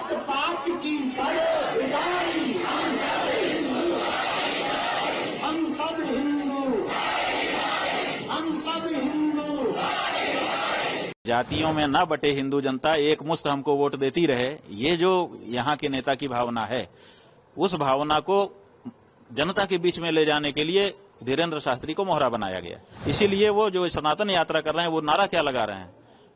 पात की विदाई, हम सब हिंदू, हम सब हिंदू। जातियों में न बटे हिंदू जनता, एक मुश्त हमको वोट देती रहे, ये जो यहाँ के नेता की भावना है, उस भावना को जनता के बीच में ले जाने के लिए धीरेन्द्र शास्त्री को मोहरा बनाया गया। इसीलिए वो जो सनातन यात्रा कर रहे हैं, वो नारा क्या लगा रहे हैं?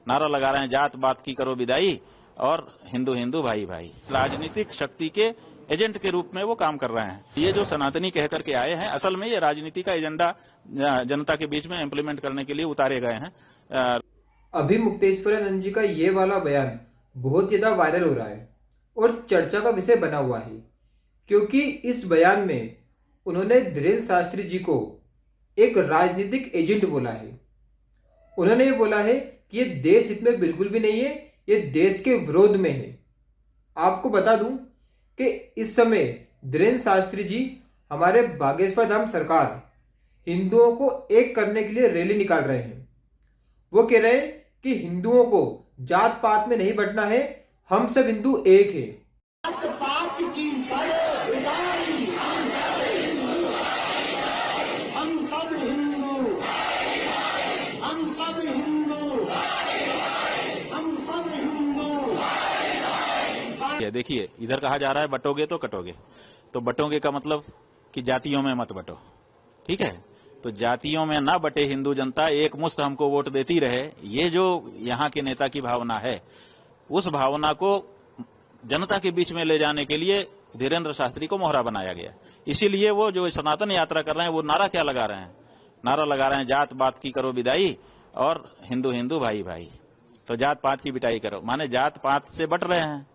नारा लगा रहे हैं जात बात की करो विदाई और हिंदू हिंदू भाई भाई। राजनीतिक शक्ति के एजेंट के रूप में वो काम कर रहे हैं। ये जो सनातनी कह करके आए हैं, असल में ये राजनीति का एजेंडा जनता के बीच में इम्प्लीमेंट करने के लिए उतारे गए हैं। अभी मुक्तेश्वरानंद जी का ये वाला बयान बहुत ज्यादा वायरल हो रहा है और चर्चा का विषय बना हुआ है, क्योंकि इस बयान में उन्होंने धीरेन्द्र शास्त्री जी को एक राजनीतिक एजेंट बोला है। उन्होंने ये बोला है कि ये देश हित में बिल्कुल भी नहीं है, ये देश के विरोध में है। आपको बता दूं कि इस समय धीरेन्द्र शास्त्री जी हमारे बागेश्वर धाम सरकार हिंदुओं को एक करने के लिए रैली निकाल रहे हैं। वो कह रहे हैं कि हिंदुओं को जात पात में नहीं बंटना है, हम सब हिंदू एक है। जात पात की विदाई, हम सब हिंदू, हम सब हिंदू, हम सब हिंदू। देखिए, इधर कहा जा रहा है बटोगे तो कटोगे, तो बटोगे का मतलब कि जातियों में मत बटो, ठीक है? तो जातियों में ना बटे हिंदू जनता, एक मुश्त हमको वोट देती रहे, ये जो यहाँ के नेता की भावना है, उस भावना को जनता के बीच में ले जाने के लिए धीरेन्द्र शास्त्री को मोहरा बनाया गया। इसीलिए वो जो सनातन यात्रा कर रहे हैं, वो नारा क्या लगा रहे हैं? नारा लगा रहे हैं जात बात की करो विदाई और हिंदू हिंदू भाई भाई। तो जात पात की बिटाई करो, माने जात पात से बट रहे हैं।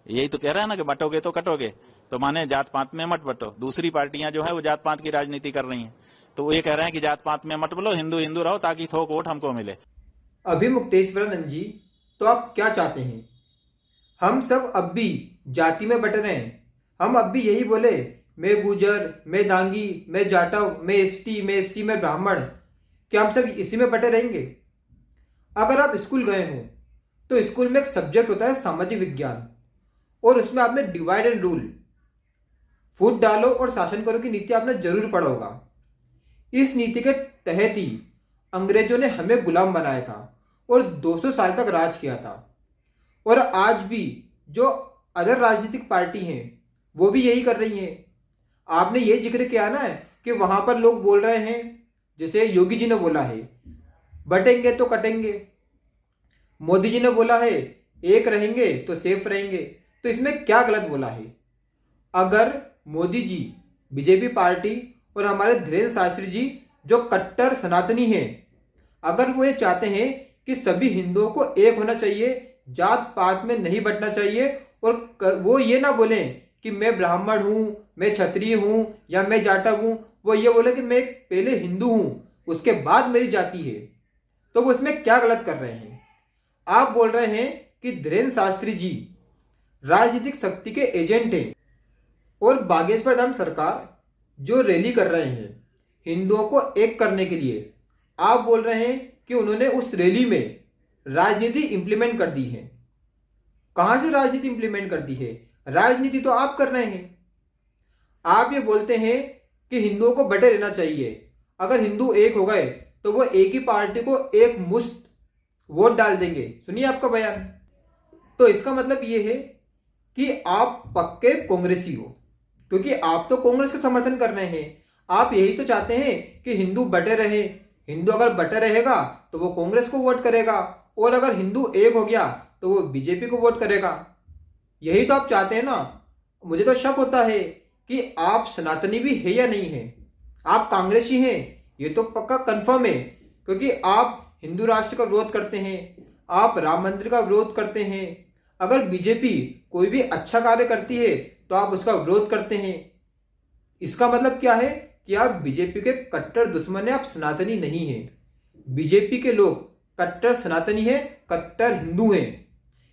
यही तो कह रहे हैं ना कि बटोगे तो कटोगे, तो माने जात पात में मत बटो। दूसरी पार्टियां जो है वो जात पात की राजनीति कर रही हैं, तो वो ये कह रहे हैं कि जात पात में मत बोलो, हिंदू हिंदू रहो ताकि थोक वोट हमको मिले। अभी मुक्तेश्वरानंद जी, तो आप क्या चाहते हैं? हम सब अब भी जाति में बट रहे हैं। हम अब भी यही बोले मैं गुजर, मैं दांगी, मैं जाटव, मैं एसटी, मैं एससी, मैं ब्राह्मण, क्या हम सब इसी में बटे रहेंगे? अगर आप स्कूल गए हो तो स्कूल में एक सब्जेक्ट होता है सामाजिक विज्ञान, और उसमें आपने डिवाइड एंड रूल, फूट डालो और शासन करो की नीति आपने जरूर पढ़ा होगा। इस नीति के तहत ही अंग्रेजों ने हमें गुलाम बनाया था और 200 साल तक राज किया था। और आज भी जो अदर राजनीतिक पार्टी हैं वो भी यही कर रही हैं। आपने ये जिक्र किया ना कि वहां पर लोग बोल रहे हैं, जैसे योगी जी ने बोला है बटेंगे तो कटेंगे, मोदी जी ने बोला है एक रहेंगे तो सेफ रहेंगे। तो इसमें क्या गलत बोला है? अगर मोदी जी, बीजेपी पार्टी और हमारे धीरेन्द्र शास्त्री जी जो कट्टर सनातनी हैं, अगर वो ये चाहते हैं कि सभी हिंदुओं को एक होना चाहिए, जात पात में नहीं बंटना चाहिए, और वो ये ना बोलें कि मैं ब्राह्मण हूं, मैं क्षत्रिय हूं या मैं जाटव हूं, वो ये बोले कि मैं पहले हिंदू हूं उसके बाद मेरी जाति है, तो वो इसमें क्या गलत कर रहे हैं? आप बोल रहे हैं कि धीरेन्द्र शास्त्री जी राजनीतिक शक्ति के एजेंट हैं, और बागेश्वर धाम सरकार जो रैली कर रहे हैं हिंदुओं को एक करने के लिए, आप बोल रहे हैं कि उन्होंने उस रैली में राजनीति इंप्लीमेंट कर दी है। कहां से राजनीति इंप्लीमेंट कर दी है? राजनीति तो आप कर रहे हैं। आप ये बोलते हैं कि हिंदुओं को बटे रहना चाहिए, अगर हिंदू एक हो गए तो वो एक ही पार्टी को एक मुश्त वोट डाल देंगे। सुनिए आपका बयान। तो इसका मतलब ये है कि आप पक्के कांग्रेसी हो, क्योंकि आप तो कांग्रेस का समर्थन कर रहे हैं। आप यही तो चाहते हैं कि हिंदू बटे रहे। हिंदू अगर बटे रहेगा तो वो कांग्रेस को वोट करेगा, और अगर हिंदू एक हो गया तो वो बीजेपी को वोट करेगा। यही तो आप चाहते हैं ना। मुझे तो शक होता है कि आप सनातनी भी है या नहीं है, आप कांग्रेसी हैं, ये तो पक्का कंफर्म है, क्योंकि आप हिंदू राष्ट्र का विरोध करते हैं, आप राम मंदिर का विरोध करते हैं। अगर बीजेपी कोई भी अच्छा कार्य करती है तो आप उसका विरोध करते हैं। इसका मतलब क्या है कि आप बीजेपी के कट्टर दुश्मन हैं, आप सनातनी नहीं हैं। बीजेपी के लोग कट्टर सनातनी हैं, कट्टर हिंदू हैं,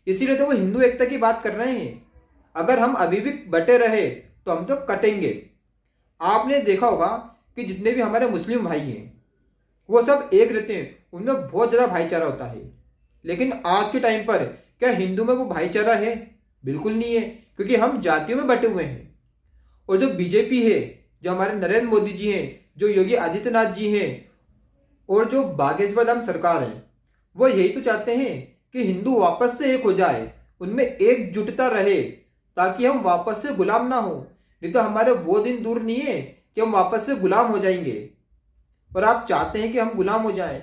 इसीलिए तो वो हिंदू एकता की बात कर रहे हैं। अगर हम अभी भी बटे रहे तो हम तो कटेंगे। आपने देखा होगा कि जितने भी हमारे मुस्लिम भाई हैं वो सब एक रहते हैं, उनमें बहुत ज़्यादा भाईचारा होता है। लेकिन आज के टाइम पर क्या हिंदू में वो भाईचारा है? बिल्कुल नहीं है, क्योंकि हम जातियों में बटे हुए हैं। और जो बीजेपी है, जो हमारे नरेंद्र मोदी जी हैं, जो योगी आदित्यनाथ जी हैं और जो बागेश्वर धाम सरकार है, वो यही तो चाहते हैं कि हिंदू वापस से एक हो जाए, उनमें एकजुटता रहे, ताकि हम वापस से गुलाम ना हो। नहीं तो हमारे वो दिन दूर नहीं है कि हम वापस से गुलाम हो जाएंगे। और आप चाहते हैं कि हम गुलाम हो जाएं,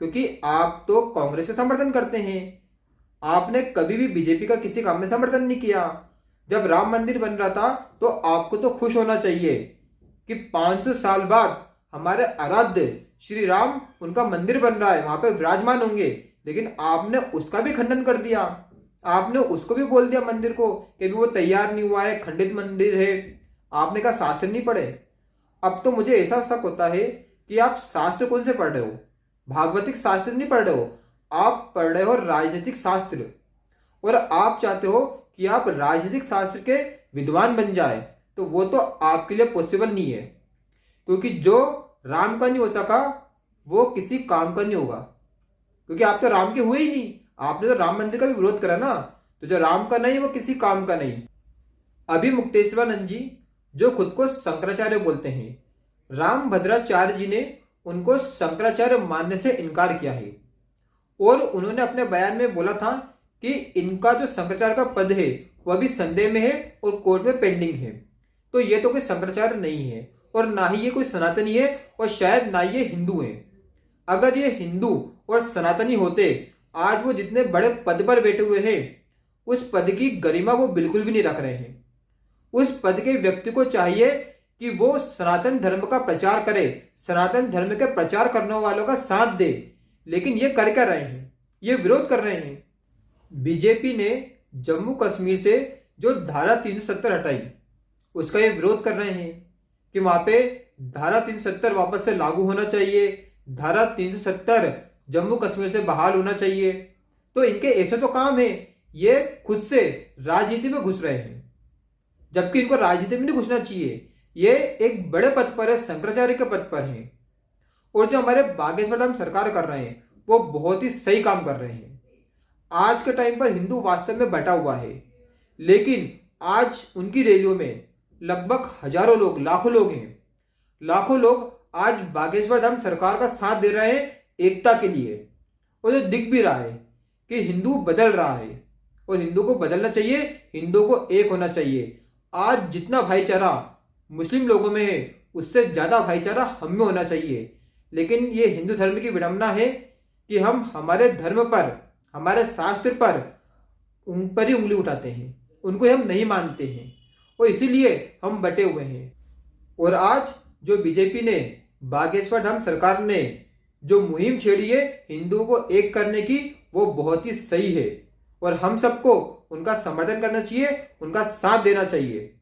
क्योंकि आप तो कांग्रेस का समर्थन करते हैं। आपने कभी भी बीजेपी का किसी काम में समर्थन नहीं किया। जब राम मंदिर बन रहा था तो आपको तो खुश होना चाहिए कि 500 साल बाद हमारे आराध्य श्री राम, उनका मंदिर बन रहा है, वहां पे विराजमान होंगे। लेकिन आपने उसका भी खंडन कर दिया। आपने उसको भी बोल दिया मंदिर को कि वो तैयार नहीं हुआ है, खंडित मंदिर है। आपने कहा शास्त्र नहीं पढ़े। अब तो मुझे ऐसा शक होता है कि आप शास्त्र कौन से पढ़ रहे हो? भागवतिक शास्त्र नहीं पढ़ रहे हो, आप पढ़ रहे हो राजनीतिक शास्त्र। और आप चाहते हो कि आप राजनीतिक शास्त्र के विद्वान बन जाए, तो वो तो आपके लिए पॉसिबल नहीं है। क्योंकि जो राम का नहीं हो सका वो किसी काम का नहीं होगा, क्योंकि आप तो राम के हुए ही नहीं। आपने तो राम मंदिर का भी विरोध करा ना, तो जो राम का नहीं वो किसी काम का नहीं। अभी मुक्तेश्वरानंद जी, जो खुद को शंकराचार्य बोलते हैं, राम भद्राचार्य जी ने उनको शंकराचार्य मानने से इनकार किया है। और उन्होंने अपने बयान में बोला था कि इनका जो शंकराचार्य का पद है वह भी संदेह में है और कोर्ट में पेंडिंग है। तो ये तो कोई शंकराचार्य नहीं है, और ना ही ये कोई सनातनी है, और शायद ना ये हिंदू है। अगर ये हिंदू और सनातनी होते, आज वो जितने बड़े पद पर बैठे हुए हैं, उस पद की गरिमा वो बिल्कुल भी नहीं रख रहे हैं। उस पद के व्यक्ति को चाहिए कि वो सनातन धर्म का प्रचार करे, सनातन धर्म के प्रचार करने वालों का साथ दे। लेकिन ये कर क्या रहे हैं? ये विरोध कर रहे हैं। बीजेपी ने जम्मू कश्मीर से जो धारा 370 हटाई, उसका ये विरोध कर रहे हैं कि वहां पे धारा 370 वापस से लागू होना चाहिए, धारा 370 जम्मू कश्मीर से बहाल होना चाहिए। तो इनके ऐसे तो काम है, ये खुद से राजनीति में घुस रहे हैं, जबकि इनको राजनीति में नहीं घुसना चाहिए। ये एक बड़े पद पर है, शंकराचार्य के पद पर है। और जो हमारे बागेश्वर धाम सरकार कर रहे हैं वो बहुत ही सही काम कर रहे हैं। आज के टाइम पर हिंदू वास्तव में बटा हुआ है, लेकिन आज उनकी रैलियों में लगभग हजारों लोग, लाखों लोग हैं। लाखों लोग आज बागेश्वर धाम सरकार का साथ दे रहे हैं एकता के लिए। और ये दिख भी रहा है कि हिंदू बदल रहा है, और हिंदू को बदलना चाहिए, हिंदू को एक होना चाहिए। आज जितना भाईचारा मुस्लिम लोगों में है, उससे ज्यादा भाईचारा हम में होना चाहिए। लेकिन ये हिंदू धर्म की विडंबना है कि हम हमारे धर्म पर, हमारे शास्त्र पर उन पर ही उंगली उठाते हैं, उनको हम नहीं मानते हैं, और इसीलिए हम बटे हुए हैं। और आज जो बीजेपी ने, बागेश्वर धाम सरकार ने जो मुहिम छेड़ी है हिंदुओं को एक करने की, वो बहुत ही सही है। और हम सबको उनका समर्थन करना चाहिए, उनका साथ देना चाहिए।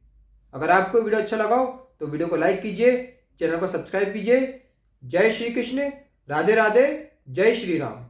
अगर आपको वीडियो अच्छा लगा हो तो वीडियो को लाइक कीजिए, चैनल को सब्सक्राइब कीजिए। जय श्री कृष्ण, राधे राधे, जय श्री राम।